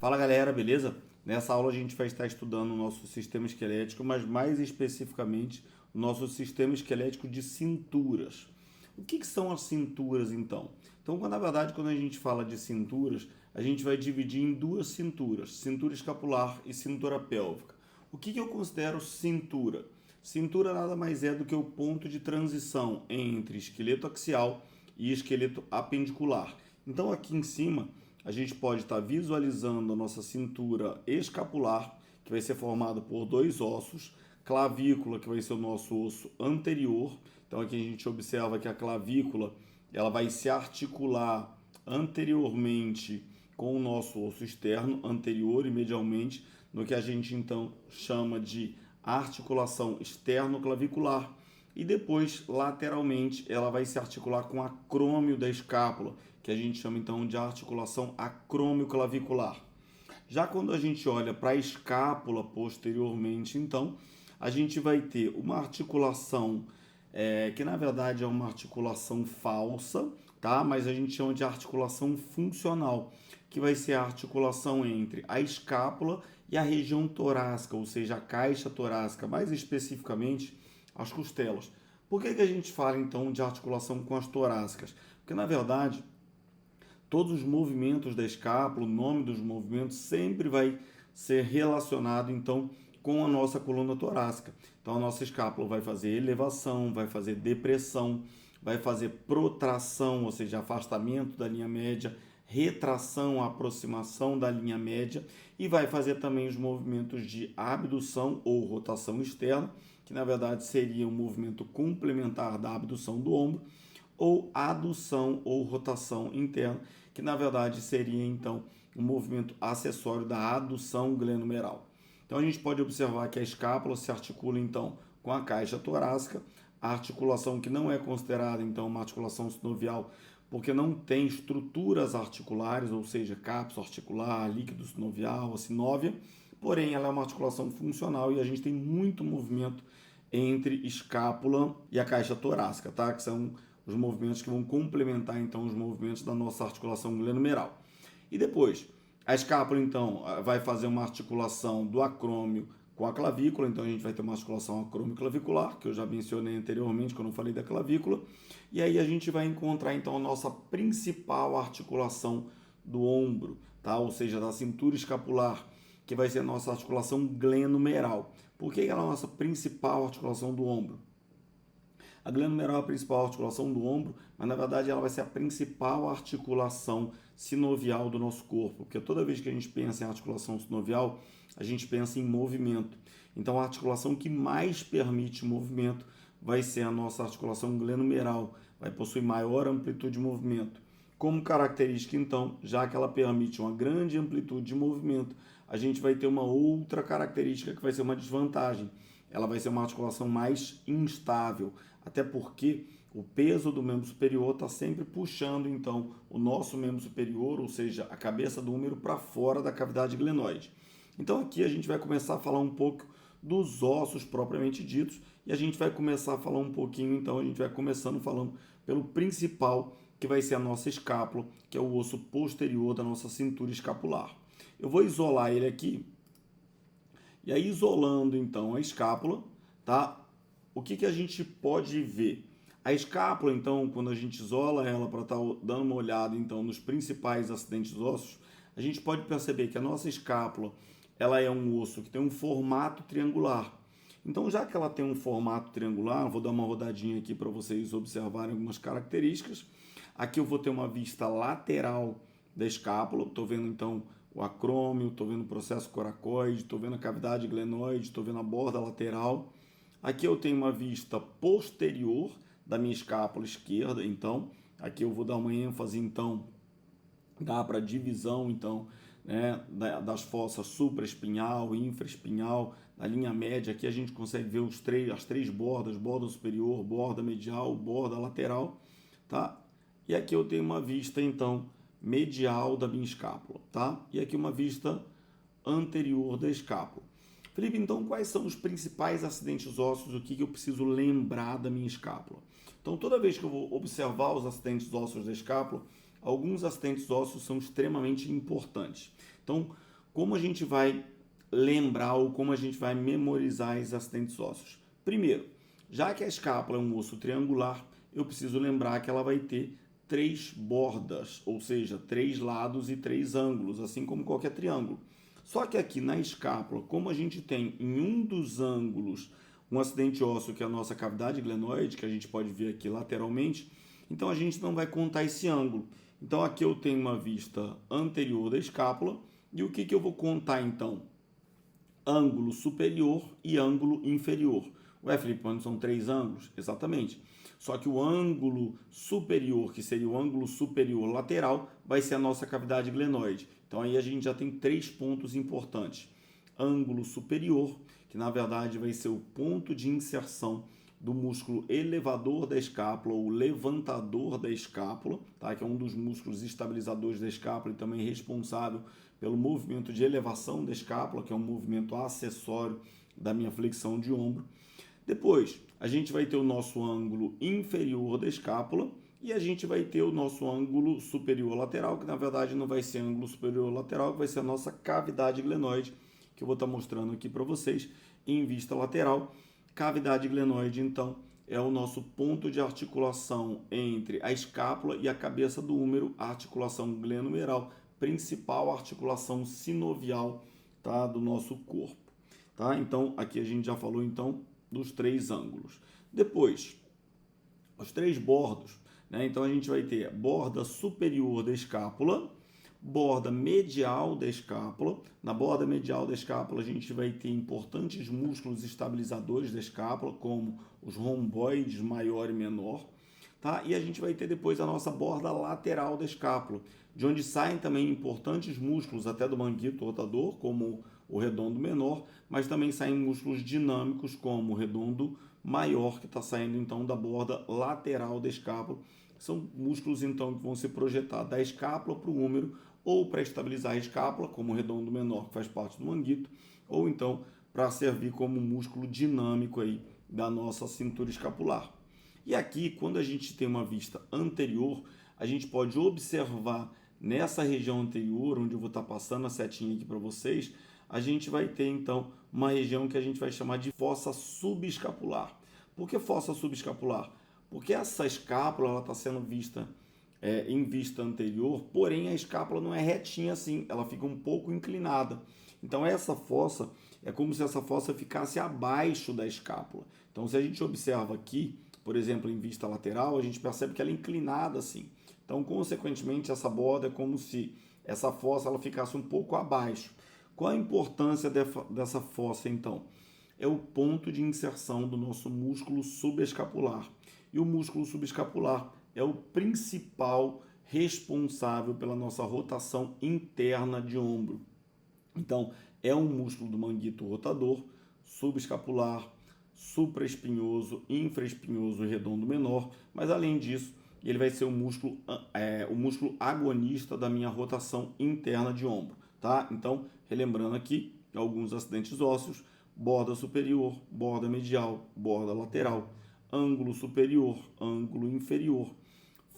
Fala galera, beleza? Nessa aula a gente vai estar estudando o nosso sistema esquelético, mas mais especificamente o nosso sistema esquelético de cinturas. O que são as cinturas então? Então, na verdade, quando a gente fala de cinturas, a gente vai dividir em duas cinturas, cintura escapular e cintura pélvica. O que eu considero cintura? Cintura nada mais é do que o ponto de transição entre esqueleto axial e esqueleto apendicular. Então, aqui em cima, a gente pode estar visualizando a nossa cintura escapular, que vai ser formada por dois ossos, clavícula, que vai ser o nosso osso anterior. Então aqui a gente observa que a clavícula ela vai se articular anteriormente com o nosso osso externo, anterior e medialmente, no que a gente então chama de articulação externo-clavicular. E depois, lateralmente, ela vai se articular com o acrômio da escápula, que a gente chama então de articulação acrômio-clavicular. Já quando a gente olha para a escápula posteriormente, então, a gente vai ter uma articulação que na verdade é uma articulação falsa, tá? Mas a gente chama de articulação funcional, que vai ser a articulação entre a escápula e a região torácica, ou seja, a caixa torácica, mais especificamente as costelas. Por que a gente fala então de articulação com as torácicas? Porque na verdade todos os movimentos da escápula, o nome dos movimentos sempre vai ser relacionado então com a nossa coluna torácica. Então a nossa escápula vai fazer elevação, vai fazer depressão, vai fazer protração, ou seja, afastamento da linha média, retração, aproximação da linha média, e vai fazer também os movimentos de abdução ou rotação externa, que na verdade seria um movimento complementar da abdução do ombro, ou adução ou rotação interna, que na verdade seria então um movimento acessório da adução glenomeral. Então a gente pode observar que a escápula se articula então com a caixa torácica, a articulação que não é considerada então uma articulação sinovial, porque não tem estruturas articulares, ou seja, cápsula articular, líquido sinovial, a sinóvia, porém ela é uma articulação funcional e a gente tem muito movimento entre escápula e a caixa torácica, tá? Que são os movimentos que vão complementar então os movimentos da nossa articulação glenomeral. E depois, a escápula então vai fazer uma articulação do acrômio com a clavícula, então a gente vai ter uma articulação acrômio-clavicular, que eu já mencionei anteriormente quando eu falei da clavícula, e aí a gente vai encontrar então a nossa principal articulação do ombro, tá? Ou seja, da cintura escapular, que vai ser a nossa articulação glenomeral. Por que ela é a nossa principal articulação do ombro? A glenomeral é a principal articulação do ombro, mas na verdade ela vai ser a principal articulação sinovial do nosso corpo, porque toda vez que a gente pensa em articulação sinovial, a gente pensa em movimento. Então a articulação que mais permite movimento vai ser a nossa articulação glenomeral, vai possuir maior amplitude de movimento. Como característica, então, já que ela permite uma grande amplitude de movimento, a gente vai ter uma outra característica que vai ser uma desvantagem. Ela vai ser uma articulação mais instável, até porque o peso do membro superior está sempre puxando, então, o nosso membro superior, ou seja, a cabeça do úmero, para fora da cavidade glenoide. Então aqui a gente vai começar a falar um pouco dos ossos propriamente ditos, e a gente vai começar a falar um pouquinho, então a gente vai começando falando pelo principal, que vai ser a nossa escápula, que é o osso posterior da nossa cintura escapular. Eu vou isolar ele aqui, e aí isolando então a escápula, tá? O que a gente pode ver? A escápula, então, quando a gente isola ela para estar dando uma olhada então nos principais acidentes ósseos, a gente pode perceber que a nossa escápula ela é um osso que tem um formato triangular. Então, já que ela tem um formato triangular, vou dar uma rodadinha aqui para vocês observarem algumas características. Aqui eu vou ter uma vista lateral da escápula, estou vendo então o acrômio, estou vendo o processo coracoide, estou vendo a cavidade glenoide, estou vendo a borda lateral. Aqui eu tenho uma vista posterior da minha escápula esquerda, então aqui eu vou dar uma ênfase, então dá para divisão, então, né, das fossas supraespinhal, infraespinhal, da linha média. Aqui a gente consegue ver as três bordas, borda superior, borda medial, borda lateral, tá? E aqui eu tenho uma vista, então, medial da minha escápula, tá? E aqui uma vista anterior da escápula. Felipe, então quais são os principais acidentes ósseos? O que eu preciso lembrar da minha escápula? Então toda vez que eu vou observar os acidentes ósseos da escápula, alguns acidentes ósseos são extremamente importantes. Então como a gente vai lembrar ou como a gente vai memorizar esses acidentes ósseos? Primeiro, já que a escápula é um osso triangular, eu preciso lembrar que ela vai ter 3 bordas, ou seja, 3 lados e 3 ângulos, assim como qualquer triângulo. Só que aqui na escápula, como a gente tem em um dos ângulos um acidente ósseo, que é a nossa cavidade glenoide, que a gente pode ver aqui lateralmente, então a gente não vai contar esse ângulo. Então aqui eu tenho uma vista anterior da escápula, e o que eu vou contar então? Ângulo superior e ângulo inferior. Ué, Felipe, mas não são 3 ângulos? Exatamente. Só que o ângulo superior, que seria o ângulo superior lateral, vai ser a nossa cavidade glenoide. Então aí a gente já tem 3 pontos importantes. Ângulo superior, que na verdade vai ser o ponto de inserção do músculo elevador da escápula ou levantador da escápula, tá? Que é um dos músculos estabilizadores da escápula e também responsável pelo movimento de elevação da escápula, que é um movimento acessório da minha flexão de ombro. Depois, a gente vai ter o nosso ângulo inferior da escápula e a gente vai ter o nosso ângulo superior lateral, que na verdade não vai ser ângulo superior lateral, que vai ser a nossa cavidade glenoide, que eu vou estar mostrando aqui para vocês em vista lateral. Cavidade glenoide, então, é o nosso ponto de articulação entre a escápula e a cabeça do húmero, a articulação glenohumeral, principal articulação sinovial, tá, do nosso corpo. Tá? Então, aqui a gente já falou então dos 3 ângulos. Depois, os 3 bordos, né? Então a gente vai ter borda superior da escápula, borda medial da escápula. Na borda medial da escápula a gente vai ter importantes músculos estabilizadores da escápula, como os romboides maior e menor. Tá? E a gente vai ter depois a nossa borda lateral da escápula, de onde saem também importantes músculos até do manguito rotador, como o redondo menor, mas também saem músculos dinâmicos, como o redondo maior, que está saindo então da borda lateral da escápula. São músculos então que vão ser projetados da escápula para o húmero, ou para estabilizar a escápula, como o redondo menor, que faz parte do manguito, ou então para servir como músculo dinâmico aí da nossa cintura escapular. E aqui, quando a gente tem uma vista anterior, a gente pode observar nessa região anterior, onde eu vou estar passando a setinha aqui para vocês, a gente vai ter então uma região que a gente vai chamar de fossa subescapular. Por que fossa subescapular? Porque essa escápula está sendo vista em vista anterior, porém a escápula não é retinha assim, ela fica um pouco inclinada. Então essa fossa é como se essa fossa ficasse abaixo da escápula. Então se a gente observa aqui, por exemplo, em vista lateral, a gente percebe que ela é inclinada assim. Então, consequentemente, essa borda é como se essa fossa ela ficasse um pouco abaixo. Qual a importância dessa fossa, então? É o ponto de inserção do nosso músculo subescapular. E o músculo subescapular é o principal responsável pela nossa rotação interna de ombro. Então, é um músculo do manguito rotador, subescapular, supraespinhoso, infraespinhoso e redondo menor, mas além disso, ele vai ser o músculo agonista da minha rotação interna de ombro, tá? Então, relembrando aqui, alguns acidentes ósseos, borda superior, borda medial, borda lateral, ângulo superior, ângulo inferior,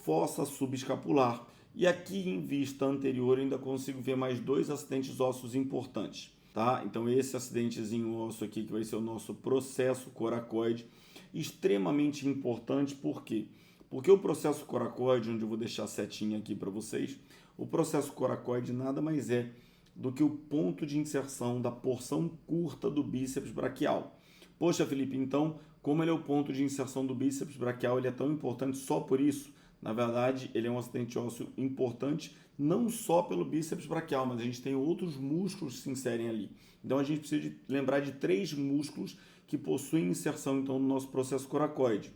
fossa subescapular. E aqui em vista anterior ainda consigo ver mais 2 acidentes ósseos importantes. Tá? Então esse acidentezinho ósseo aqui que vai ser o nosso processo coracoide, extremamente importante, por quê? Porque o processo coracoide, onde eu vou deixar a setinha aqui para vocês, o processo coracoide nada mais é do que o ponto de inserção da porção curta do bíceps braquial. Poxa, Felipe, então, como ele é o ponto de inserção do bíceps braquial, ele é tão importante só por isso? Na verdade, ele é um acidente ósseo importante não só pelo bíceps braquial, mas a gente tem outros músculos que se inserem ali. Então a gente precisa lembrar de 3 músculos que possuem inserção então no nosso processo coracoide.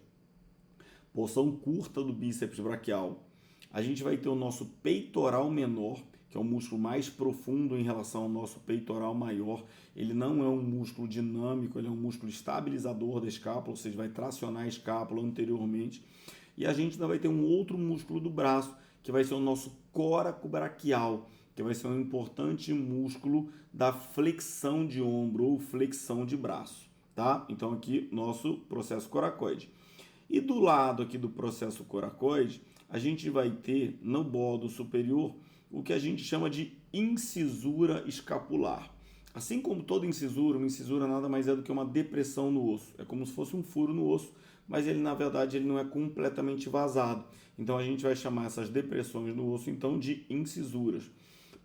Porção curta do bíceps braquial. A gente vai ter o nosso peitoral menor, que é o músculo mais profundo em relação ao nosso peitoral maior. Ele não é um músculo dinâmico, ele é um músculo estabilizador da escápula, ou seja, vai tracionar a escápula anteriormente. E a gente ainda vai ter um outro músculo do braço, que vai ser o nosso coracobraquial, que vai ser um importante músculo da flexão de ombro ou flexão de braço, tá? Então aqui nosso processo coracoide. E do lado aqui do processo coracoide, a gente vai ter no bordo superior o que a gente chama de incisura escapular. Assim como toda incisura, uma incisura nada mais é do que uma depressão no osso. É como se fosse um furo no osso, mas ele na verdade ele não é completamente vazado. Então a gente vai chamar essas depressões no osso então de incisuras.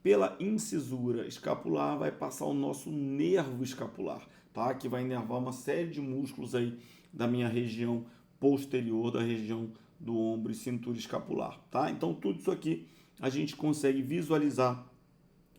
Pela incisura escapular vai passar o nosso nervo escapular, tá? Que vai inervar uma série de músculos aí da minha região posterior, da região do ombro e cintura escapular, tá? Então tudo isso aqui a gente consegue visualizar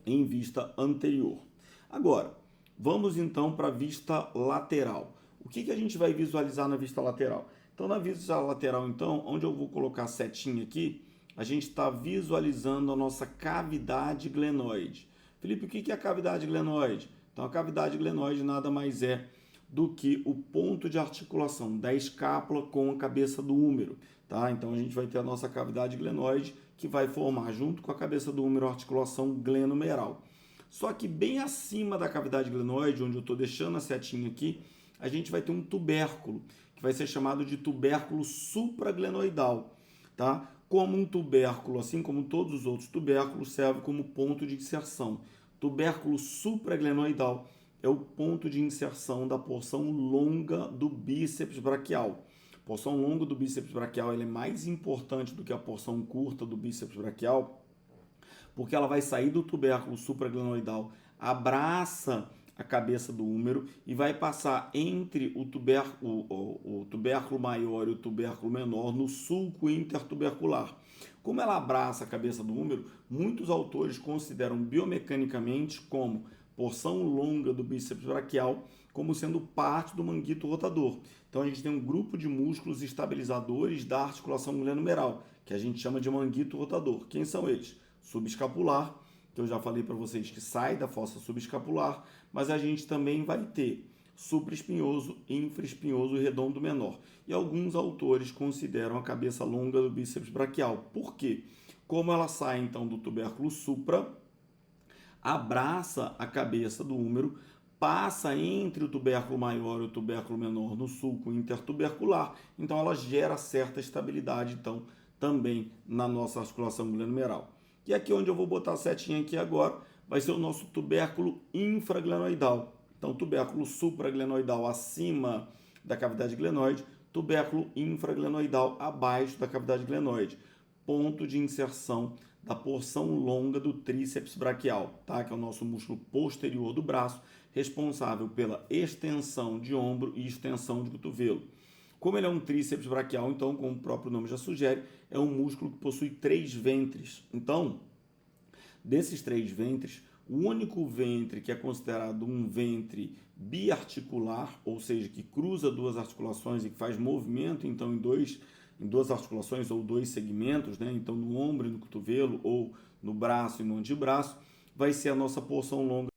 em vista anterior. Agora, vamos então para a vista lateral. O que a gente vai visualizar na vista lateral? Então, na vista lateral, então, onde eu vou colocar a setinha aqui, a gente está visualizando a nossa cavidade glenoide. Felipe, o que é a cavidade glenoide? Então, a cavidade glenoide nada mais é do que o ponto de articulação da escápula com a cabeça do húmero, tá? Então, a gente vai ter a nossa cavidade glenoide que vai formar, junto com a cabeça do húmero, a articulação glenomeral. Só que bem acima da cavidade glenoide, onde eu estou deixando a setinha aqui, a gente vai ter um tubérculo, que vai ser chamado de tubérculo supraglenoidal, tá? Como um tubérculo, assim como todos os outros tubérculos, serve como ponto de inserção. Tubérculo supraglenoidal é o ponto de inserção da porção longa do bíceps braquial. A porção longa do bíceps braquial ela é mais importante do que a porção curta do bíceps braquial, porque ela vai sair do tubérculo supraglenoidal, abraça a cabeça do húmero e vai passar entre o tubérculo maior e o tubérculo menor no sulco intertubercular. Como ela abraça a cabeça do húmero, muitos autores consideram biomecanicamente como porção longa do bíceps braquial como sendo parte do manguito rotador. Então a gente tem um grupo de músculos estabilizadores da articulação glenomeral, que a gente chama de manguito rotador. Quem são eles? Subescapular, que eu já falei para vocês que sai da fossa subescapular, mas a gente também vai ter supraespinhoso, infraespinhoso e redondo menor. E alguns autores consideram a cabeça longa do bíceps braquial. Por quê? Como ela sai então do tubérculo supra, abraça a cabeça do húmero, passa entre o tubérculo maior e o tubérculo menor no sulco intertubercular, então ela gera certa estabilidade então também na nossa articulação glenomeral. E aqui onde eu vou botar a setinha aqui agora, vai ser o nosso tubérculo infraglenoidal. Então, tubérculo supraglenoidal acima da cavidade glenoide, tubérculo infraglenoidal abaixo da cavidade glenoide. Ponto de inserção da porção longa do tríceps braquial, tá? Que é o nosso músculo posterior do braço, responsável pela extensão de ombro e extensão de cotovelo. Como ele é um tríceps braquial, então, como o próprio nome já sugere, é um músculo que possui 3 ventres. Então, desses 3 ventres, o único ventre que é considerado um ventre biarticular, ou seja, que cruza 2 articulações e que faz movimento, então, em 2 articulações ou 2 segmentos, né? Então, no ombro e no cotovelo, ou no braço e no antebraço, vai ser a nossa porção longa.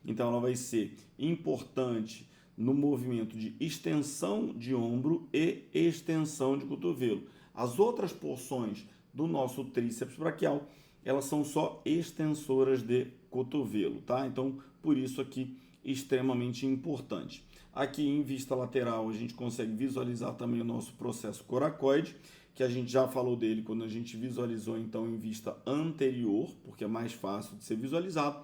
Então, ela vai ser importante no movimento de extensão de ombro e extensão de cotovelo. As outras porções do nosso tríceps braquial, elas são só extensoras de cotovelo, tá? Então, por isso aqui, extremamente importante. Aqui em vista lateral, a gente consegue visualizar também o nosso processo coracoide, que a gente já falou dele quando a gente visualizou então em vista anterior, porque é mais fácil de ser visualizado.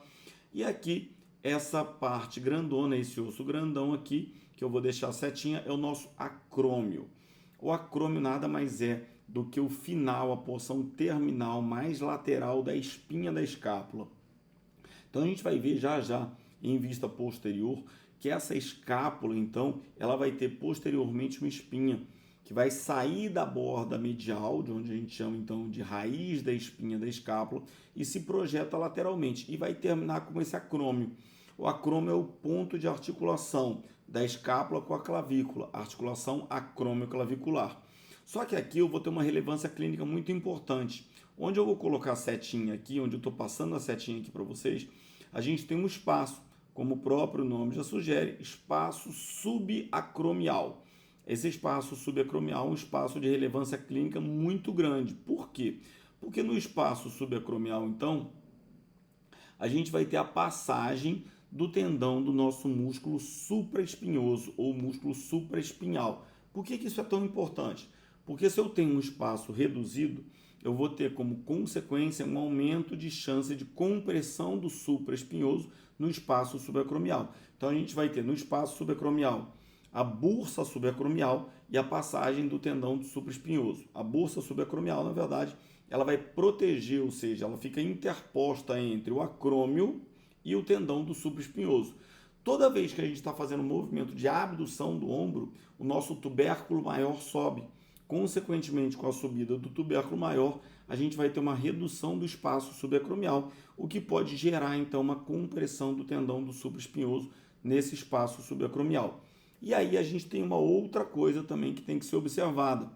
E aqui, essa parte grandona, esse osso grandão aqui, que eu vou deixar a setinha, é o nosso acrômio. O acrômio nada mais é do que o final, a porção terminal mais lateral da espinha da escápula. Então a gente vai ver já já em vista posterior que essa escápula, então, ela vai ter posteriormente uma espinha que vai sair da borda medial, de onde a gente chama então de raiz da espinha da escápula, e se projeta lateralmente e vai terminar com esse acrômio. O acrômio é o ponto de articulação da escápula com a clavícula, articulação acrômio-clavicular. Só que aqui eu vou ter uma relevância clínica muito importante. Onde eu vou colocar a setinha aqui, onde eu estou passando a setinha aqui para vocês, a gente tem um espaço, como o próprio nome já sugere, espaço subacromial. Esse espaço subacromial é um espaço de relevância clínica muito grande. Por quê? Porque no espaço subacromial, então, a gente vai ter a passagem do tendão do nosso músculo supraespinhoso ou músculo supraespinhal. Por que isso é tão importante? Porque se eu tenho um espaço reduzido, eu vou ter como consequência um aumento de chance de compressão do supraespinhoso no espaço subacromial. Então a gente vai ter no espaço subacromial a bursa subacromial e a passagem do tendão do supraespinhoso. A bursa subacromial, na verdade, ela vai proteger, ou seja, ela fica interposta entre o acrômio e o tendão do supraespinhoso. Toda vez que a gente está fazendo um movimento de abdução do ombro, o nosso tubérculo maior sobe. Consequentemente, com a subida do tubérculo maior, a gente vai ter uma redução do espaço subacromial, o que pode gerar, então, uma compressão do tendão do supraespinhoso nesse espaço subacromial. E aí a gente tem uma outra coisa também que tem que ser observada.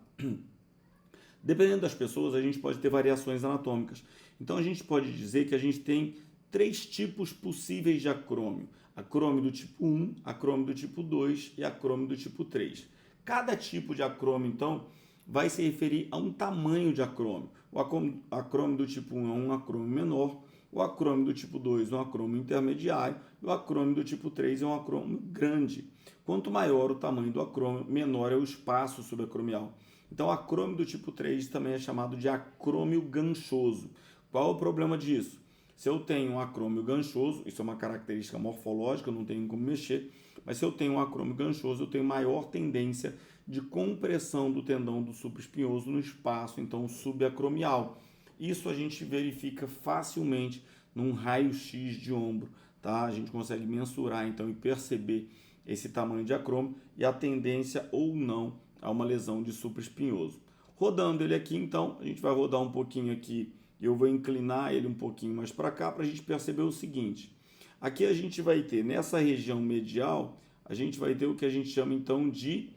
Dependendo das pessoas, a gente pode ter variações anatômicas. Então, a gente pode dizer que a gente tem 3 tipos possíveis de acrômio. Acrômio do tipo 1, acrômio do tipo 2 e acrômio do tipo 3. Cada tipo de acrômio, então, vai se referir a um tamanho de acrômio. O acrômio do tipo 1 é um acrômio menor, o acrômio do tipo 2 é um acrômio intermediário e o acrômio do tipo 3 é um acrômio grande. Quanto maior o tamanho do acrômio, menor é o espaço subacromial. Então, o acrômio do tipo 3 também é chamado de acrômio ganchoso. Qual é o problema disso? Se eu tenho um acrômio ganchoso, isso é uma característica morfológica, eu não tenho como mexer, mas se eu tenho um acrômio ganchoso, eu tenho maior tendência de compressão do tendão do supraespinhoso no espaço, então, subacromial. Isso a gente verifica facilmente num raio-x de ombro, tá? A gente consegue mensurar, então, e perceber esse tamanho de acrômio e a tendência ou não a uma lesão de supraespinhoso. Rodando ele aqui, então, a gente vai rodar um pouquinho aqui, eu vou inclinar ele um pouquinho mais para cá para a gente perceber o seguinte. Aqui a gente vai ter, nessa região medial, a gente vai ter o que a gente chama, então, de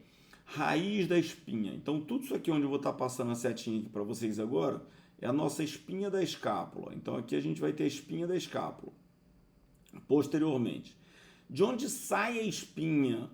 raiz da espinha. Então, tudo isso aqui onde eu vou estar passando a setinha aqui para vocês agora, é a nossa espinha da escápula. Então, aqui a gente vai ter a espinha da escápula. Posteriormente, de onde sai a espinha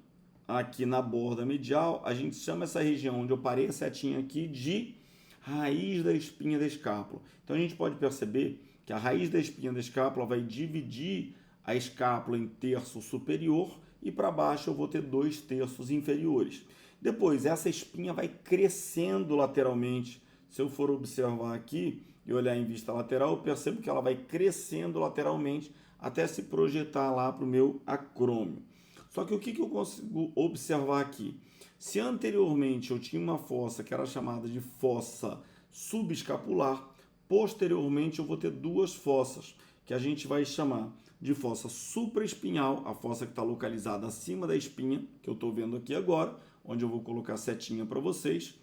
aqui na borda medial, a gente chama essa região onde eu parei a setinha aqui de raiz da espinha da escápula. Então, a gente pode perceber que a raiz da espinha da escápula vai dividir a escápula em terço superior e para baixo eu vou ter 2 terços inferiores. Depois, essa espinha vai crescendo lateralmente. Se eu for observar aqui e olhar em vista lateral, eu percebo que ela vai crescendo lateralmente até se projetar lá para o meu acrômio. Só que o que eu consigo observar aqui? Se anteriormente eu tinha uma fossa que era chamada de fossa subescapular, posteriormente eu vou ter 2 fossas, que a gente vai chamar de fossa supraespinhal, a fossa que está localizada acima da espinha, que eu estou vendo aqui agora, onde eu vou colocar a setinha para vocês.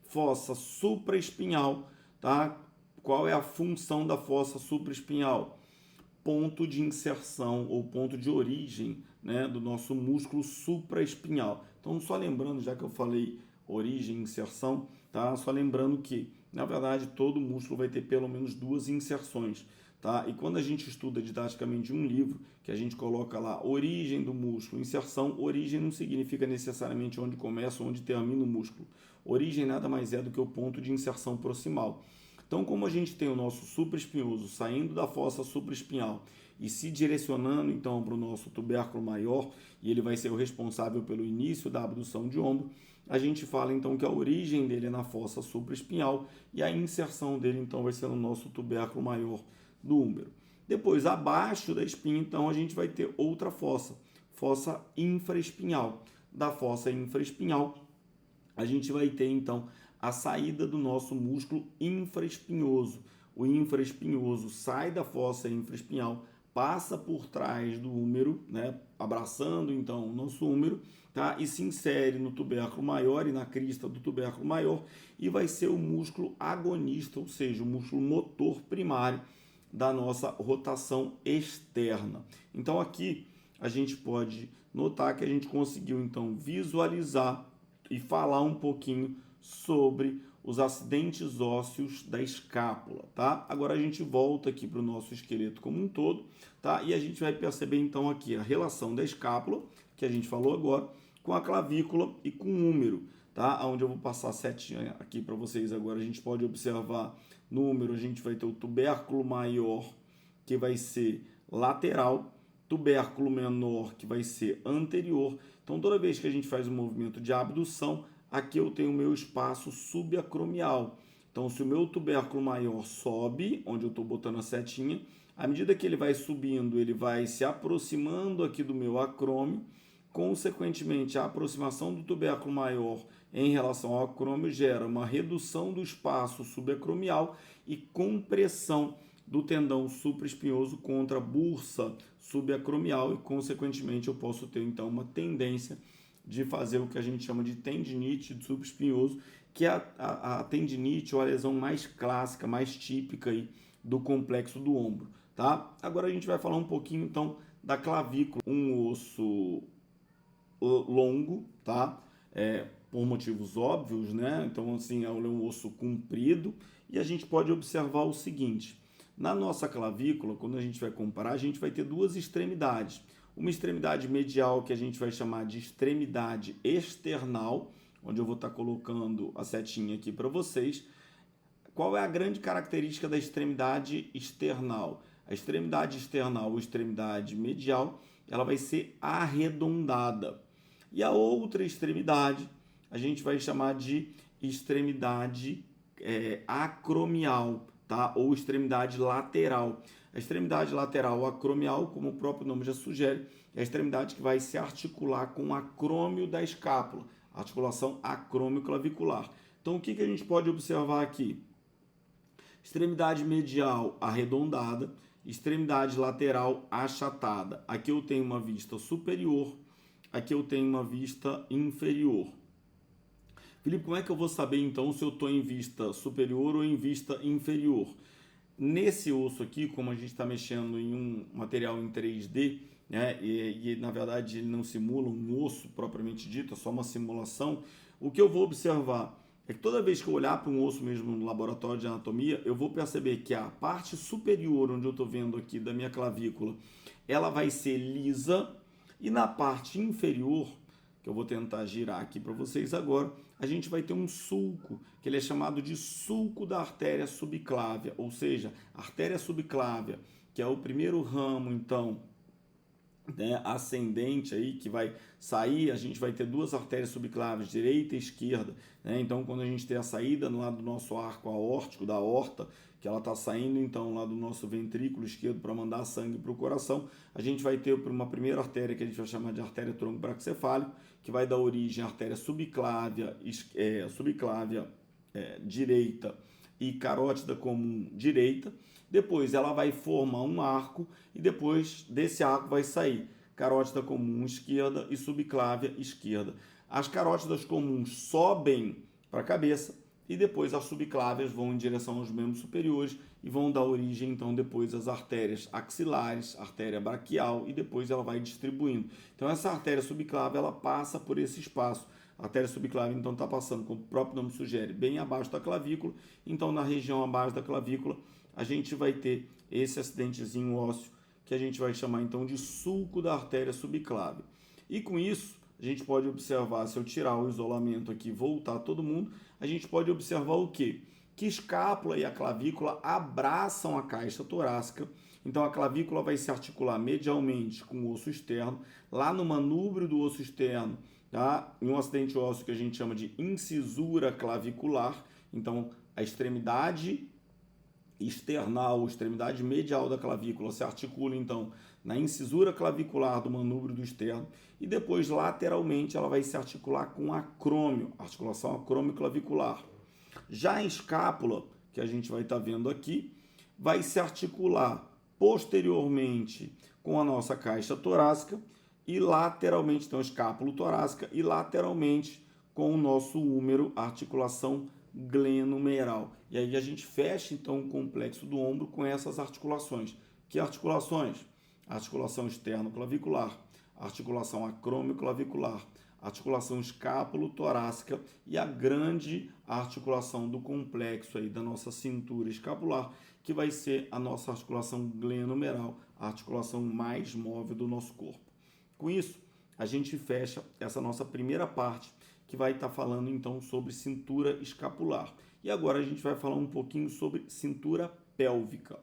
Fossa supraespinhal, tá? Qual é a função da fossa supraespinhal? Ponto de inserção ou ponto de origem, né, do nosso músculo supraespinhal. Então, só lembrando, já que eu falei origem e inserção, tá? Só lembrando que, na verdade, todo músculo vai ter pelo menos 2 inserções, tá? E quando a gente estuda didaticamente um livro, que a gente coloca lá origem do músculo, inserção, origem não significa necessariamente onde começa ou onde termina o músculo. Origem nada mais é do que o ponto de inserção proximal. Então, como a gente tem o nosso supraespinhoso saindo da fossa supraespinhal e se direcionando então para o nosso tubérculo maior, e ele vai ser o responsável pelo início da abdução de ombro, a gente fala então que a origem dele é na fossa supraespinhal e a inserção dele então vai ser no nosso tubérculo maior do úmero. Depois, abaixo da espinha, então, a gente vai ter outra fossa, fossa infraespinhal. Da fossa infraespinhal, a gente vai ter então a saída do nosso músculo infraespinhoso. O infraespinhoso sai da fossa infraespinhal, passa por trás do úmero, né, abraçando então o nosso úmero, tá? E se insere no tubérculo maior e na crista do tubérculo maior e vai ser o músculo agonista, ou seja, o músculo motor primário da nossa rotação externa. Então aqui a gente pode notar que a gente conseguiu então visualizar e falar um pouquinho sobre os acidentes ósseos da escápula, tá? Agora a gente volta aqui para o nosso esqueleto como um todo, tá? E a gente vai perceber então aqui a relação da escápula, que a gente falou agora, com a clavícula e com o úmero, tá? Onde eu vou passar a setinha aqui para vocês agora. A gente pode observar no úmero, a gente vai ter o tubérculo maior, que vai ser lateral, tubérculo menor, que vai ser anterior. Então, toda vez que a gente faz um movimento de abdução, aqui eu tenho o meu espaço subacromial, Então, se o meu tubérculo maior sobe, onde eu estou botando a setinha, à medida que ele vai subindo, ele vai se aproximando aqui do meu acrômio. Consequentemente, a aproximação do tubérculo maior em relação ao acrômio gera uma redução do espaço subacromial e compressão do tendão supraespinhoso contra a bursa subacromial e, consequentemente, eu posso ter, então, uma tendência de fazer o que a gente chama de tendinite do supraespinhoso, que é a tendinite ou a lesão mais clássica, mais típica aí do complexo do ombro, tá? Agora a gente vai falar um pouquinho, então, da clavícula, um osso longo, tá? Por motivos óbvios, né? Então, assim, é um osso comprido e a gente pode observar o seguinte: na nossa clavícula, quando a gente vai comparar, a gente vai ter duas extremidades. Uma extremidade medial que a gente vai chamar de extremidade external, onde eu vou estar colocando a setinha aqui para vocês. Qual é a grande característica da extremidade external? A extremidade external ou extremidade medial, ela vai ser arredondada. E a outra extremidade, a gente vai chamar de extremidade acromial, tá? Ou extremidade lateral. A extremidade lateral acromial, como o próprio nome já sugere, é a extremidade que vai se articular com o acrômio da escápula, articulação acrômio-clavicular. Então, o que a gente pode observar aqui? Extremidade medial arredondada, extremidade lateral achatada. Aqui eu tenho uma vista superior, aqui eu tenho uma vista inferior. Felipe, como é que eu vou saber então se eu estou em vista superior ou em vista inferior? Nesse osso aqui, como a gente está mexendo em um material em 3D, né, e na verdade ele não simula um osso propriamente dito, é só uma simulação, o que eu vou observar é que toda vez que eu olhar para um osso mesmo no laboratório de anatomia, eu vou perceber que a parte superior, onde eu estou vendo aqui da minha clavícula, ela vai ser lisa, e na parte inferior, que eu vou tentar girar aqui para vocês agora, a gente vai ter um sulco, que ele é chamado de sulco da artéria subclávia, ou seja, a artéria subclávia, que é o primeiro ramo, então, né, ascendente aí, que vai sair, a gente vai ter duas artérias subclávias, direita e esquerda, né? Então, quando a gente tem a saída no lado do nosso arco aórtico, da aorta, que ela está saindo então lá do nosso ventrículo esquerdo para mandar sangue para o coração, a gente vai ter uma primeira artéria que a gente vai chamar de artéria tronco braquicefálico, que vai dar origem à artéria subclávia, direita e carótida comum direita. Depois ela vai formar um arco e depois desse arco vai sair carótida comum esquerda e subclávia esquerda. As carótidas comuns sobem para a cabeça e depois as subclávias vão em direção aos membros superiores e vão dar origem então depois às artérias axilares, artéria braquial, e depois ela vai distribuindo. Então essa artéria subclávia ela passa por esse espaço. A artéria subclávia então está passando, como o próprio nome sugere, bem abaixo da clavícula. Então na região abaixo da clavícula a gente vai ter esse acidentezinho ósseo que a gente vai chamar então de sulco da artéria subclávia. E com isso, a gente pode observar, se eu tirar o isolamento aqui e voltar todo mundo, a gente pode observar o quê? Que escápula e a clavícula abraçam a caixa torácica. Então a clavícula vai se articular medialmente com o osso externo, lá no manúbrio do osso externo, tá? Em um acidente ósseo que a gente chama de incisura clavicular. Então a extremidade external, extremidade medial da clavícula se articula então na incisura clavicular do manúbrio do externo e depois lateralmente ela vai se articular com acrômio, articulação acrômio-clavicular. Já a escápula, que a gente vai estar vendo aqui, vai se articular posteriormente com a nossa caixa torácica e lateralmente, então escápula torácica, e lateralmente com o nosso húmero, articulação glenomeral. E aí a gente fecha então o complexo do ombro com essas articulações. Que articulações? Articulação externo-clavicular, articulação acrômio-clavicular, articulação escápulo-torácica e a grande articulação do complexo aí da nossa cintura escapular, que vai ser a nossa articulação glenomeral, a articulação mais móvel do nosso corpo. Com isso, a gente fecha essa nossa primeira parte, que vai estar falando então sobre cintura escapular. E agora a gente vai falar um pouquinho sobre cintura pélvica.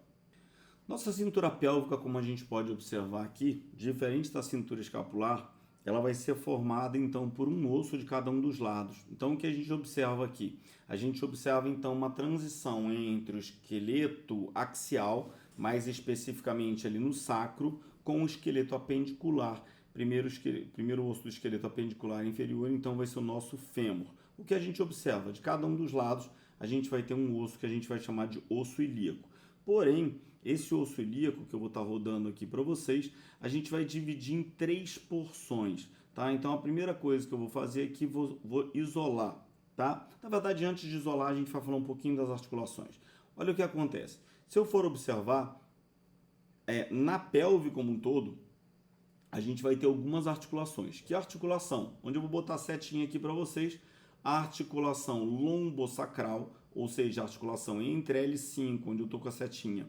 Nossa cintura pélvica, como a gente pode observar aqui, diferente da cintura escapular, ela vai ser formada então por um osso de cada um dos lados. Então o que a gente observa aqui? A gente observa então uma transição entre o esqueleto axial, mais especificamente ali no sacro, com o esqueleto apendicular. Primeiro osso do esqueleto apendicular inferior, então vai ser o nosso fêmur. O que a gente observa? De cada um dos lados, a gente vai ter um osso que a gente vai chamar de osso ilíaco. Porém, esse osso ilíaco que eu vou estar rodando aqui para vocês, a gente vai dividir em 3 porções, tá? Então, a primeira coisa que eu vou fazer aqui, vou isolar, tá? Na verdade, antes de isolar, a gente vai falar um pouquinho das articulações. Olha o que acontece. Se eu for observar, na pelve como um todo, a gente vai ter algumas articulações. Que articulação? Onde eu vou botar a setinha aqui para vocês, a articulação lombosacral, ou seja, a articulação entre L5, onde eu estou com a setinha,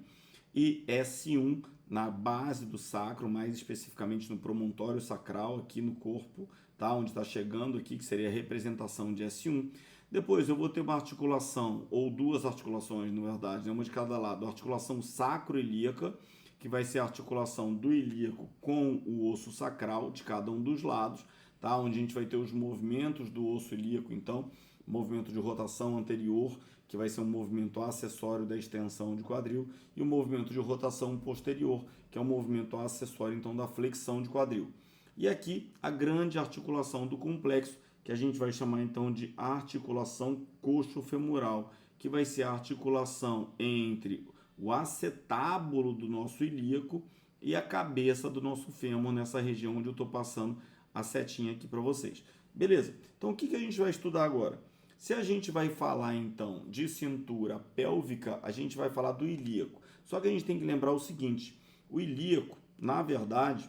e S1, na base do sacro, mais especificamente no promontório sacral, aqui no corpo, tá? Onde está chegando aqui, que seria a representação de S1. Depois eu vou ter uma articulação, ou duas articulações, na verdade, uma de cada lado, a articulação sacroilíaca, que vai ser a articulação do ilíaco com o osso sacral de cada um dos lados, tá? Onde a gente vai ter os movimentos do osso ilíaco, então, movimento de rotação anterior, que vai ser um movimento acessório da extensão de quadril, e o movimento de rotação posterior, que é um movimento acessório, então, da flexão de quadril. E aqui, a grande articulação do complexo, que a gente vai chamar, então, de articulação coxofemoral, que vai ser a articulação entre o acetábulo do nosso ilíaco e a cabeça do nosso fêmur, nessa região onde eu estou passando a setinha aqui para vocês. Beleza? Então, o que a gente vai estudar agora? Se a gente vai falar, então, de cintura pélvica, a gente vai falar do ilíaco. Só que a gente tem que lembrar o seguinte, o ilíaco, na verdade,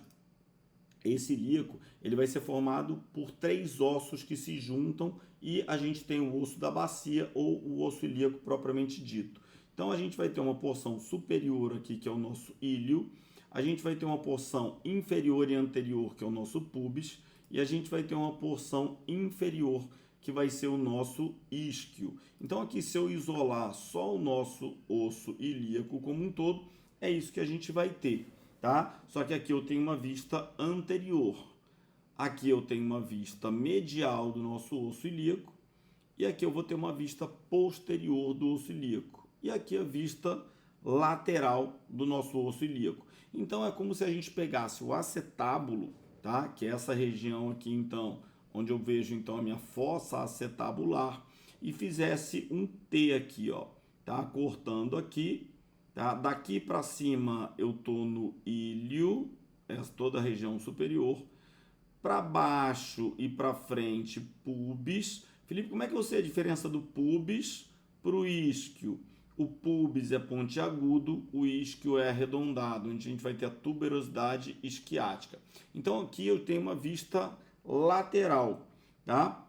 esse ilíaco, ele vai ser formado por 3 ossos que se juntam e a gente tem o osso da bacia ou o osso ilíaco propriamente dito. Então, a gente vai ter uma porção superior aqui, que é o nosso íleo, a gente vai ter uma porção inferior e anterior, que é o nosso pubis, e a gente vai ter uma porção inferior, que vai ser o nosso isquio. Então, aqui, se eu isolar só o nosso osso ilíaco como um todo, é isso que a gente vai ter, tá? Só que aqui eu tenho uma vista anterior, aqui eu tenho uma vista medial do nosso osso ilíaco, e aqui eu vou ter uma vista posterior do osso ilíaco, e aqui a vista lateral do nosso osso ilíaco. Então, é como se a gente pegasse o acetábulo, tá? Que é essa região aqui, então, onde eu vejo então a minha fossa acetabular, e fizesse um T aqui, ó, tá? Cortando aqui, tá? Daqui para cima eu tô no íleo, toda a região superior, para baixo e para frente pubis. Felipe, como é que eu sei a diferença do pubis para o isquio? O pubis é pontiagudo, o isquio é arredondado, onde a gente vai ter a tuberosidade isquiática. Então aqui eu tenho uma vista lateral, tá?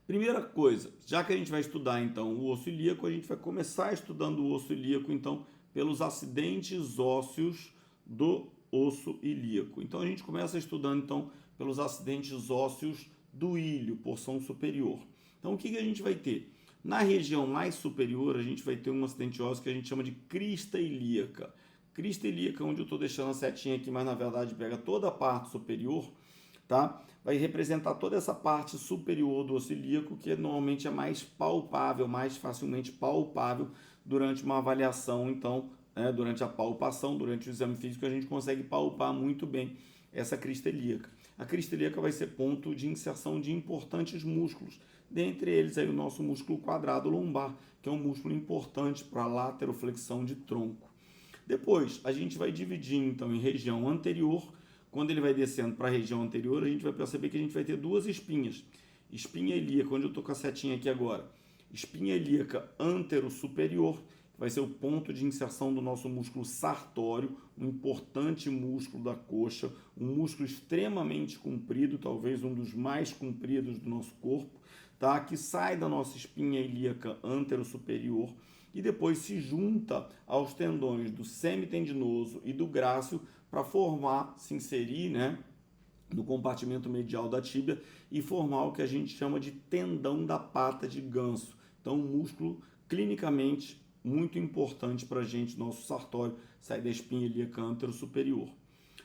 Primeira coisa, já que a gente vai estudar então o osso ilíaco, a gente vai começar estudando o osso ilíaco então pelos acidentes ósseos do osso ilíaco. Então a gente começa estudando então pelos acidentes ósseos do íleo, porção superior. Então o que a gente vai ter? Na região mais superior, a gente vai ter um acidente ósseo que a gente chama de crista ilíaca. Crista ilíaca, onde eu estou deixando a setinha aqui, mas na verdade pega toda a parte superior, tá? Vai representar toda essa parte superior do osso ilíaco, que normalmente é mais palpável, mais facilmente palpável durante uma avaliação. Então, durante a palpação, durante o exame físico, a gente consegue palpar muito bem essa crista ilíaca. A crista ilíaca vai ser ponto de inserção de importantes músculos, dentre eles aí o nosso músculo quadrado lombar, que é um músculo importante para a lateroflexão de tronco. Depois, a gente vai dividir então em região anterior. Quando ele vai descendo para a região anterior, a gente vai perceber que a gente vai ter 2 espinhas. Espinha ilíaca, onde eu estou com a setinha aqui agora. Espinha ilíaca antero-superior, que vai ser o ponto de inserção do nosso músculo sartório, um importante músculo da coxa, um músculo extremamente comprido, talvez um dos mais compridos do nosso corpo, tá? Que sai da nossa espinha ilíaca antero-superior e depois se junta aos tendões do semitendinoso e do grácil para formar, se inserir, no compartimento medial da tíbia e formar o que a gente chama de tendão da pata de ganso. Então, um músculo clinicamente muito importante para a gente, nosso sartório, sai da espinha ilíaca antero-superior.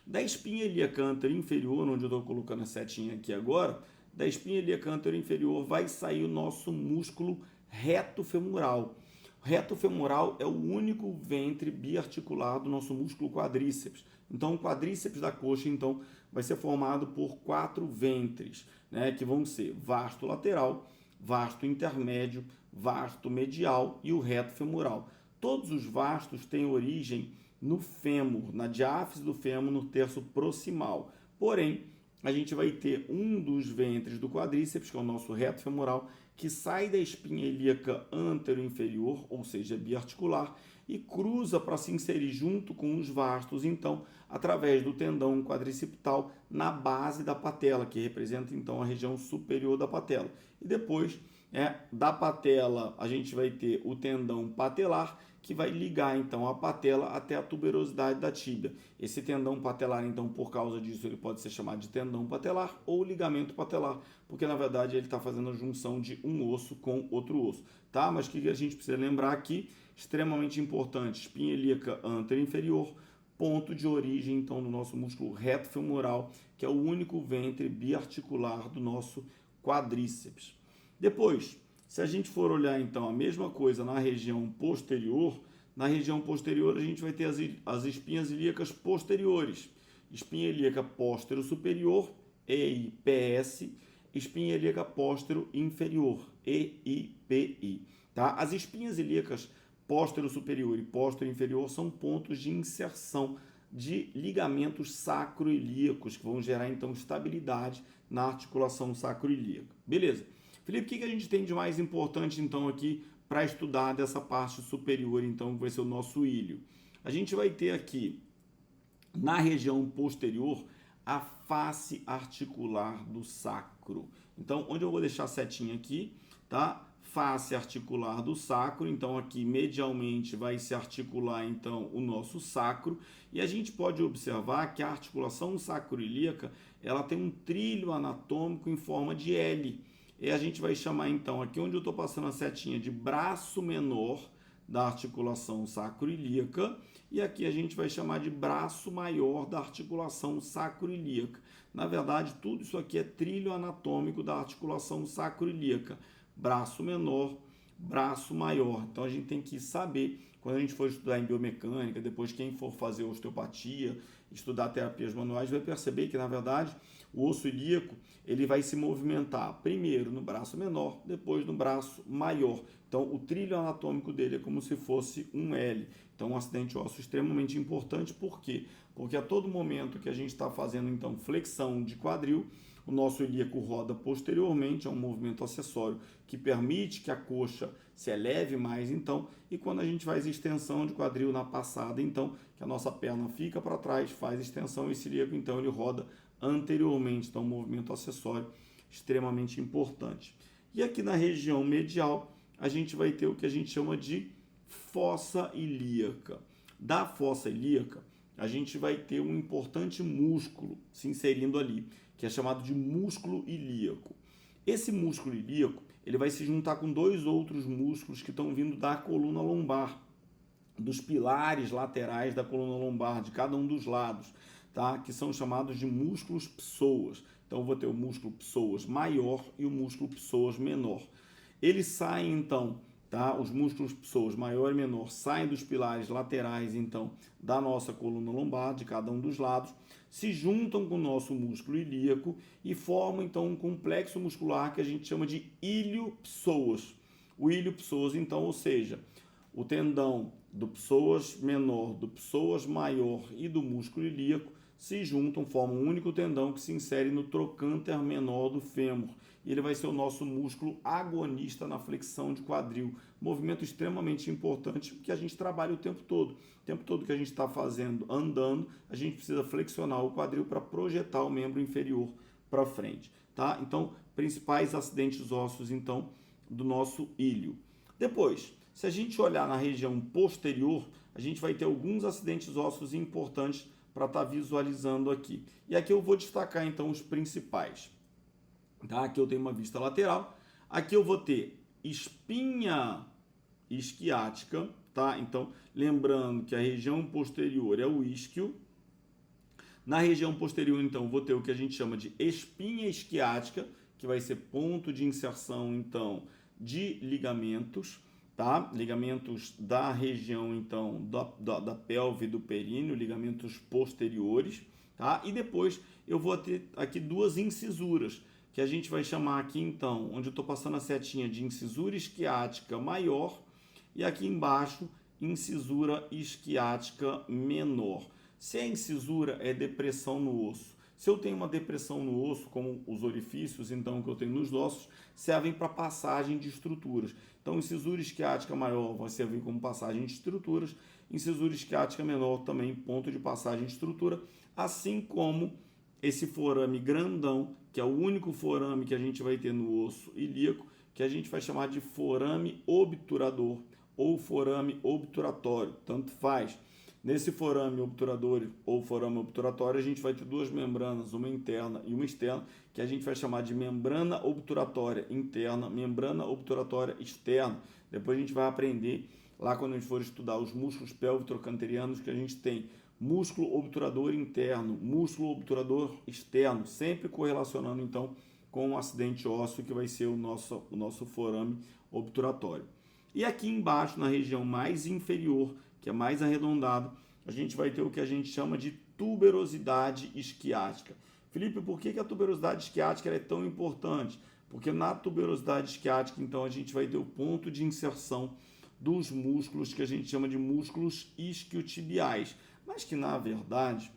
Da espinha ilíaca anterior inferior, onde eu estou colocando a setinha aqui agora, da espinha ilíaca anterior inferior vai sair o nosso músculo reto femoral. O reto femoral é o único ventre biarticular do nosso músculo quadríceps. Então, o quadríceps da coxa, então, vai ser formado por 4 ventres, né, que vão ser vasto lateral, vasto intermédio, vasto medial e o reto femoral. Todos os vastos têm origem no fêmur, na diáfise do fêmur, no terço proximal. Porém, a gente vai ter um dos ventres do quadríceps, que é o nosso reto femoral, que sai da espinha ilíaca antero-inferior, ou seja, biarticular, e cruza para se inserir junto com os vastos, então, através do tendão quadricipital na base da patela, que representa, então, a região superior da patela. E depois, da patela, a gente vai ter o tendão patelar, que vai ligar, então, a patela até a tuberosidade da tíbia. Esse tendão patelar, então, por causa disso, ele pode ser chamado de tendão patelar ou ligamento patelar, porque, na verdade, ele está fazendo a junção de um osso com outro osso, tá? Mas o que a gente precisa lembrar aqui, extremamente importante, espinha ilíaca anterior-inferior, ponto de origem, então, do nosso músculo reto femoral, que é o único ventre biarticular do nosso quadríceps. Depois, se a gente for olhar, então, a mesma coisa na região posterior a gente vai ter as espinhas ilíacas posteriores. Espinha ilíaca póstero superior, EIPS, espinha ilíaca póstero inferior, EIPI. Tá? As espinhas ilíacas póstero superior e póstero inferior são pontos de inserção de ligamentos sacroilíacos, que vão gerar, então, estabilidade na articulação sacroilíaca. Beleza. Felipe, o que a gente tem de mais importante, então, aqui para estudar dessa parte superior, então, que vai ser o nosso ilho? A gente vai ter aqui, na região posterior, a face articular do sacro. Então, onde eu vou deixar a setinha aqui, tá? Face articular do sacro, então aqui medialmente vai se articular, então, o nosso sacro, e a gente pode observar que a articulação sacroilíaca, ela tem um trilho anatômico em forma de L. E a gente vai chamar, então, aqui onde eu estou passando a setinha, de braço menor da articulação sacroilíaca, e aqui a gente vai chamar de braço maior da articulação sacroilíaca. Na verdade, tudo isso aqui é trilho anatômico da articulação sacroilíaca. Braço menor, braço maior. Então, a gente tem que saber, quando a gente for estudar em biomecânica, depois quem for fazer osteopatia, estudar terapias manuais, vai perceber que, na verdade, o osso ilíaco, ele vai se movimentar primeiro no braço menor, depois no braço maior. Então, o trilho anatômico dele é como se fosse um L. Então, um acidente ósseo extremamente importante. Por quê? Porque a todo momento que a gente está fazendo, então, flexão de quadril, o nosso ilíaco roda posteriormente, é um movimento acessório que permite que a coxa se eleve mais, então, e quando a gente faz extensão de quadril na passada, então, que a nossa perna fica para trás, faz extensão, esse ilíaco, então, ele roda anteriormente, então, um movimento acessório extremamente importante. E aqui na região medial, a gente vai ter o que a gente chama de fossa ilíaca. Da fossa ilíaca, a gente vai ter um importante músculo se inserindo ali, que é chamado de músculo ilíaco. Esse músculo ilíaco, ele vai se juntar com dois outros músculos que estão vindo da coluna lombar, dos pilares laterais da coluna lombar, de cada um dos lados, tá? Que são chamados de músculos psoas. Então, eu vou ter o músculo psoas maior e o músculo psoas menor. Eles saem, então, tá? Os músculos psoas maior e menor saem dos pilares laterais, então, da nossa coluna lombar, de cada um dos lados, se juntam com o nosso músculo ilíaco e formam, então, um complexo muscular que a gente chama de ilho-psoas. O ilho-psoas, então, ou seja, o tendão do psoas menor, do psoas maior e do músculo ilíaco se juntam, formam um único tendão que se insere no trocânter menor do fêmur. E ele vai ser o nosso músculo agonista na flexão de quadril. Movimento extremamente importante que a gente trabalha o tempo todo. O tempo todo que a gente está fazendo, andando, a gente precisa flexionar o quadril para projetar o membro inferior para frente. Tá? Então, principais acidentes ósseos, então, do nosso ilho. Depois, se a gente olhar na região posterior, a gente vai ter alguns acidentes ósseos importantes para estar visualizando aqui. E aqui eu vou destacar, então, os principais. Tá? Aqui eu tenho uma vista lateral. Aqui eu vou ter espinha isquiática, tá? Então, lembrando que a região posterior é o isquio. Na região posterior, então, vou ter o que a gente chama de espinha isquiática, que vai ser ponto de inserção, então, de ligamentos, tá? Ligamentos da região, então, da pelve e do períneo, ligamentos posteriores, tá? E depois eu vou ter aqui duas incisuras, que a gente vai chamar aqui, então, onde eu estou passando a setinha de incisura isquiática maior e aqui embaixo, incisura isquiática menor. Se a incisura é depressão no osso, se eu tenho uma depressão no osso, como os orifícios, então, que eu tenho nos ossos, servem para passagem de estruturas. Então, incisura isquiática maior vai servir como passagem de estruturas, incisura isquiática menor também ponto de passagem de estrutura, assim como esse forame grandão, que é o único forame que a gente vai ter no osso ilíaco, que a gente vai chamar de forame obturador ou forame obturatório, tanto faz. Nesse forame obturador ou forame obturatório, a gente vai ter duas membranas, uma interna e uma externa, que a gente vai chamar de membrana obturatória interna, membrana obturatória externa. Depois a gente vai aprender, lá quando a gente for estudar os músculos pélvico-trochanterianos, que a gente tem músculo obturador interno, músculo obturador externo, sempre correlacionando então com o acidente ósseo, que vai ser o nosso forame obturatório. E aqui embaixo, na região mais inferior, que é mais arredondado, a gente vai ter o que a gente chama de tuberosidade isquiática. Felipe, por que a tuberosidade isquiática é tão importante? Porque na tuberosidade isquiática, então, a gente vai ter o ponto de inserção dos músculos que a gente chama de músculos isquiotibiais, mas que, na verdade,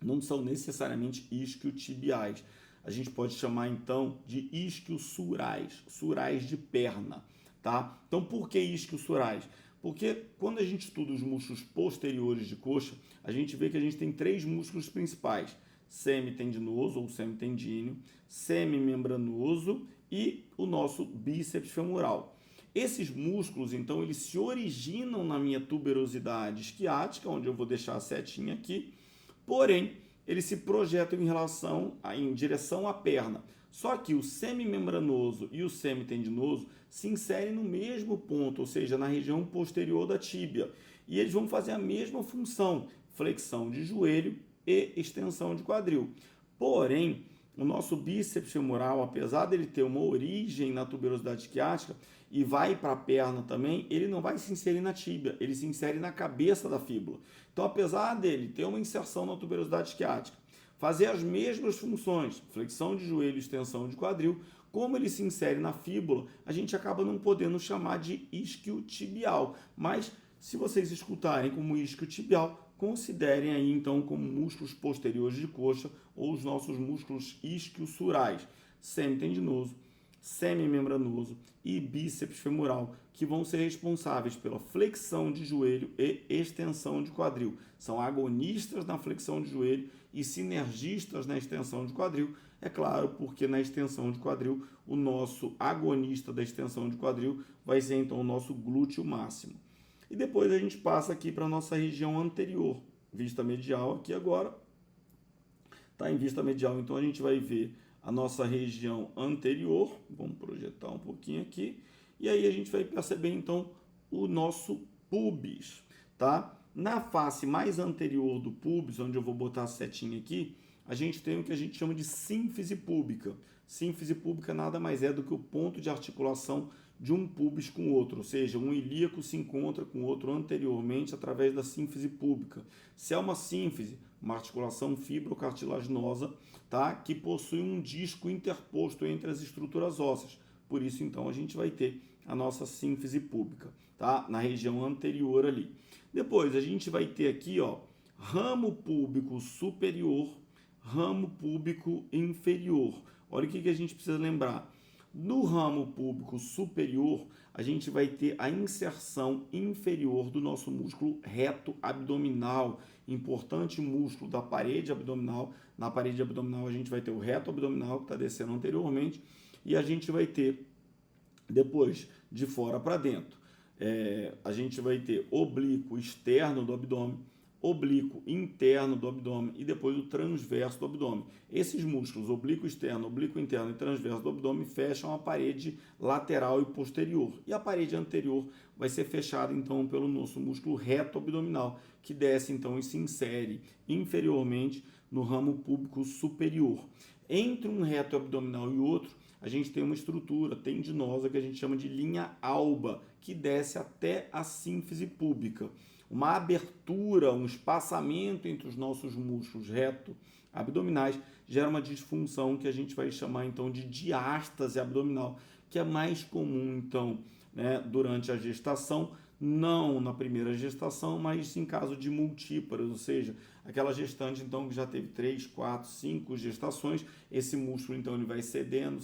não são necessariamente isquiotibiais. A gente pode chamar, então, de isquiosurais, surais de perna, tá? Então, por que isquiosurais? Porque quando a gente estuda os músculos posteriores de coxa, a gente vê que a gente tem três músculos principais: semitendinoso ou semitendíneo, semimembranoso e o nosso bíceps femoral. Esses músculos, então, eles se originam na minha tuberosidade isquiática, onde eu vou deixar a setinha aqui, porém, eles se projetam em direção à perna. Só que o semimembranoso e o semitendinoso se inserem no mesmo ponto, ou seja, na região posterior da tíbia. E eles vão fazer a mesma função, flexão de joelho e extensão de quadril. Porém, o nosso bíceps femoral, apesar dele ter uma origem na tuberosidade isquiática e vai para a perna também, ele não vai se inserir na tíbia, ele se insere na cabeça da fíbula. Então, apesar dele ter uma inserção na tuberosidade isquiática, fazer as mesmas funções, flexão de joelho e extensão de quadril, como ele se insere na fíbula, a gente acaba não podendo chamar de isquiotibial. Mas, se vocês escutarem como isquiotibial, considerem aí então como músculos posteriores de coxa ou os nossos músculos isquiosurais, semitendinoso, semimembranoso e bíceps femoral, que vão ser responsáveis pela flexão de joelho e extensão de quadril. São agonistas na flexão de joelho e sinergistas na extensão de quadril. É claro, porque na extensão de quadril, o nosso agonista da extensão de quadril vai ser então o nosso glúteo máximo. E depois a gente passa aqui para a nossa região anterior, vista medial aqui agora. Está em vista medial, então a gente vai ver a nossa região anterior. Vamos projetar um pouquinho aqui. E aí a gente vai perceber então o nosso pubis, tá? Na face mais anterior do pubis, onde eu vou botar a setinha aqui, a gente tem o que a gente chama de sínfise púbica. Sínfise púbica nada mais é do que o ponto de articulação de um pubis com o outro, ou seja, um ilíaco se encontra com o outro anteriormente através da sínfise púbica. Se é uma sínfise, uma articulação fibrocartilaginosa, tá? Que possui um disco interposto entre as estruturas ósseas. Por isso, então, a gente vai ter a nossa sínfise púbica, tá? Na região anterior ali. Depois, a gente vai ter aqui, ó, ramo púbico superior, ramo púbico inferior. Olha o que a gente precisa lembrar. No ramo púbico superior, a gente vai ter a inserção inferior do nosso músculo reto abdominal, importante músculo da parede abdominal. Na parede abdominal a gente vai ter o reto abdominal que está descendo anteriormente e a gente vai ter, depois, de fora para dentro, a gente vai ter oblíquo externo do abdômen, oblíquo interno do abdômen e depois o transverso do abdômen. Esses músculos, oblíquo externo, oblíquo interno e transverso do abdômen, fecham a parede lateral e posterior. E a parede anterior vai ser fechada, então, pelo nosso músculo reto abdominal, que desce, então, e se insere inferiormente no ramo púbico superior. Entre um reto abdominal e outro, a gente tem uma estrutura tendinosa que a gente chama de linha alba, que desce até a sínfise púbica. Uma abertura, um espaçamento entre os nossos músculos reto abdominais gera uma disfunção que a gente vai chamar então de diástase abdominal, que é mais comum então, né, durante a gestação, não na primeira gestação, mas em caso de multíparas, ou seja, aquela gestante então que já teve 3, 4, 5 gestações, esse músculo então ele vai cedendo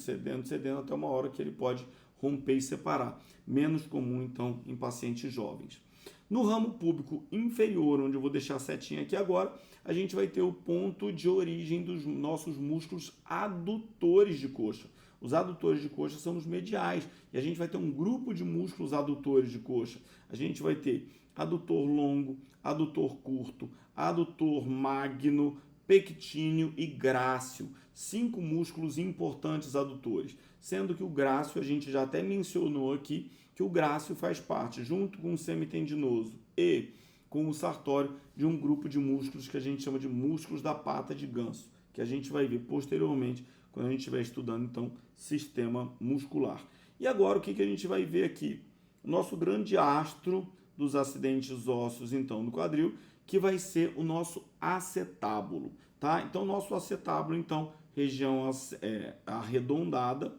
até uma hora que ele pode romper e separar. Menos comum então em pacientes jovens. No ramo púbico inferior, onde eu vou deixar a setinha aqui agora, a gente vai ter o ponto de origem dos nossos músculos adutores de coxa. Os adutores de coxa são os mediais e a gente vai ter um grupo de músculos adutores de coxa. A gente vai ter adutor longo, adutor curto, adutor magno, pectíneo e grácil. 5 músculos importantes adutores, sendo que o grácil a gente já até mencionou aqui, que o grácil faz parte, junto com o semitendinoso e com o sartório, de um grupo de músculos que a gente chama de músculos da pata de ganso, que a gente vai ver posteriormente quando a gente estiver estudando, então, sistema muscular. E agora, o que a gente vai ver aqui? O nosso grande astro dos acidentes ósseos, então, no quadril, que vai ser o nosso acetábulo, tá? Então, o nosso acetábulo, então, região arredondada,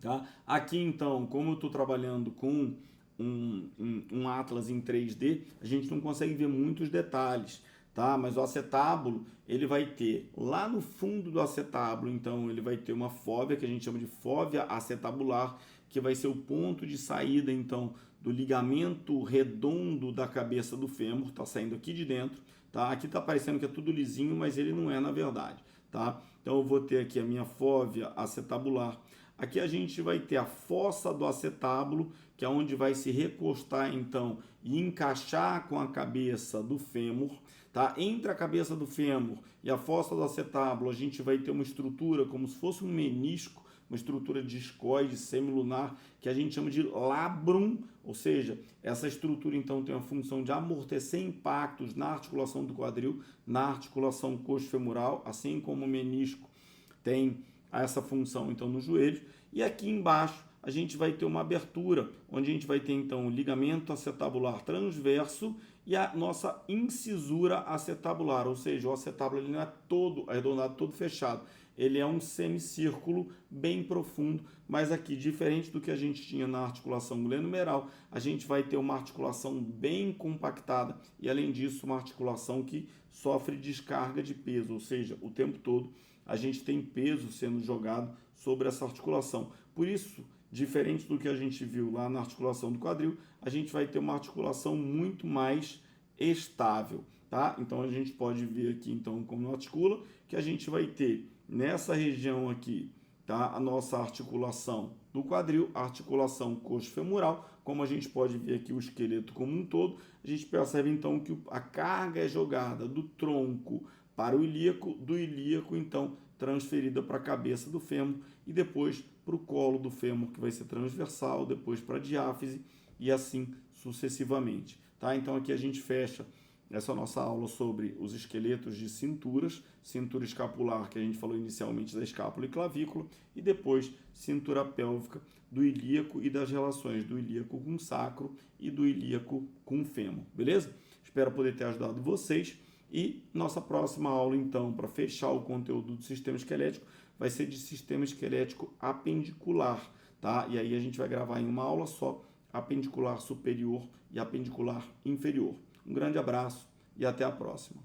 tá? Aqui, então, como eu estou trabalhando com um atlas em 3D, a gente não consegue ver muitos detalhes, tá? Mas o acetábulo, ele vai ter, lá no fundo do acetábulo, então, ele vai ter uma fóvea, que a gente chama de fóvea acetabular, que vai ser o ponto de saída, então, do ligamento redondo da cabeça do fêmur, tá saindo aqui de dentro, tá? Aqui tá parecendo que é tudo lisinho, mas ele não é na verdade, tá? Então, eu vou ter aqui a minha fóvea acetabular. Aqui a gente vai ter a fossa do acetábulo, que é onde vai se recostar, então, e encaixar com a cabeça do fêmur, tá? Entre a cabeça do fêmur e a fossa do acetábulo, a gente vai ter uma estrutura como se fosse um menisco, uma estrutura discoide semilunar, que a gente chama de labrum, ou seja, essa estrutura, então, tem a função de amortecer impactos na articulação do quadril, na articulação coxofemoral, assim como o menisco tem essa função, então, no joelho. E aqui embaixo a gente vai ter uma abertura, onde a gente vai ter, então, o ligamento acetabular transverso e a nossa incisura acetabular, ou seja, o acetábulo ele não é todo arredondado, todo fechado. Ele é um semicírculo bem profundo, mas aqui, diferente do que a gente tinha na articulação glenohumeral, a gente vai ter uma articulação bem compactada e, além disso, uma articulação que sofre descarga de peso, ou seja, o tempo todo a gente tem peso sendo jogado sobre essa articulação. Por isso, diferente do que a gente viu lá na articulação do quadril, a gente vai ter uma articulação muito mais estável, tá? Então, a gente pode ver aqui, então, como articula, que a gente vai ter nessa região aqui, tá? A nossa articulação do quadril, a articulação coxofemoral, como a gente pode ver aqui o esqueleto como um todo, a gente percebe, então, que a carga é jogada do tronco para o ilíaco, do ilíaco, então, transferida para a cabeça do fêmur e depois para o colo do fêmur, que vai ser transversal, depois para a diáfise e assim sucessivamente, tá? Então aqui a gente fecha essa nossa aula sobre os esqueletos de cinturas, cintura escapular, que a gente falou inicialmente da escápula e clavícula, e depois cintura pélvica do ilíaco e das relações do ilíaco com o sacro e do ilíaco com o fêmur, beleza? Espero poder ter ajudado vocês. E nossa próxima aula, então, para fechar o conteúdo do sistema esquelético, vai ser de sistema esquelético apendicular, tá? E aí a gente vai gravar em uma aula só, apendicular superior e apendicular inferior. Um grande abraço e até a próxima.